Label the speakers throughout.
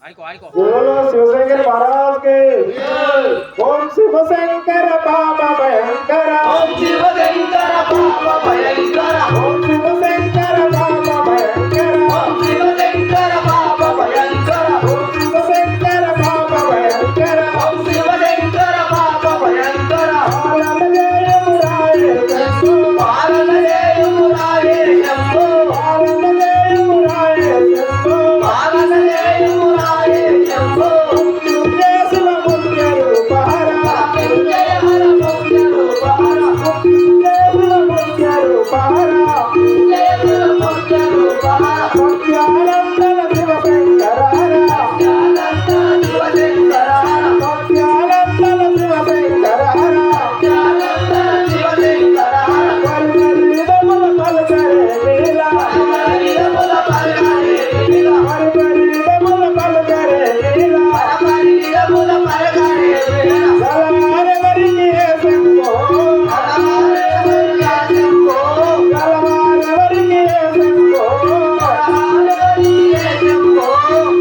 Speaker 1: बोलो शिवशंकर महाराज के ओम शिव शंकर बाबा भयंकर
Speaker 2: ओम शिव शंकर बाबा भयंकर
Speaker 1: ओम शिव शंकर बाबा भयंकर
Speaker 2: ओम शिव शंकर बाबा भयंकर
Speaker 1: ओम शिव शंकर बाबा भयंकर
Speaker 2: ओम शिव शंकर बाबा भयंकर
Speaker 1: पालन जय मुरारे शंभो
Speaker 2: पालन जय मुरारे शंभो
Speaker 1: पालन जय मुरारे शंभो
Speaker 2: पालन जय मुरारे शंभो
Speaker 1: जय शिव मुख्य रूप हरा
Speaker 2: जय हर मुख्य रूप हरा
Speaker 1: जय शिव मुख्य रूप हरा
Speaker 2: जय हर मुख्य रूप हरा
Speaker 1: सत्यानंदन शिव शंकर हरा
Speaker 2: ज्ञानंद शिव शंकर हरा
Speaker 1: सत्यानंदन शिव शंकर हरा
Speaker 2: ज्ञानंद शिव शंकर हरा
Speaker 1: परिमल पल करे लीला
Speaker 2: परिमल पल करे लीला
Speaker 1: परिमल पल करे लीला
Speaker 2: परिमल पल करे लीला
Speaker 1: गलवार वरिये शंभो
Speaker 2: हरे हरे शंभो
Speaker 1: गलवार वरिये शंभो
Speaker 2: हरे शंभो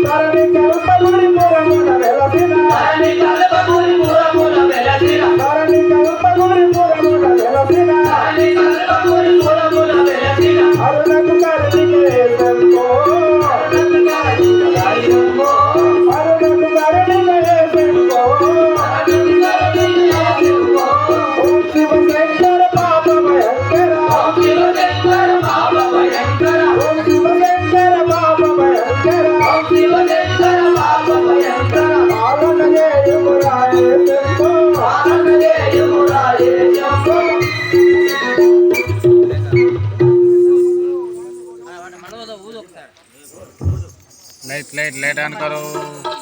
Speaker 1: धरणि कल्पमुनि पुरमुन वेलसिना
Speaker 2: हरि कल्पमुनि पुरमुन वेलसिना
Speaker 1: धरणि कल्पमुनि पुरमुन वेलसिना
Speaker 2: हरि कल्पमुनि पुरमुन वेलसिना
Speaker 1: अरुणకు కరుణికే శంభో
Speaker 2: हरि शंभो
Speaker 1: అరుణకు కరుణికే శంభో ఓం శివ శంకర పాప భయంకర
Speaker 2: ओम शिव शंकर बाबा भयंकर
Speaker 1: ఓం శివ శంకర పాప భయంకర
Speaker 2: ओम शिव शंकर बाबा भयंकर
Speaker 1: పాలన చేయుమురాయ శంభో
Speaker 2: पालन जय मुरारे Shambho
Speaker 3: light light light on करो।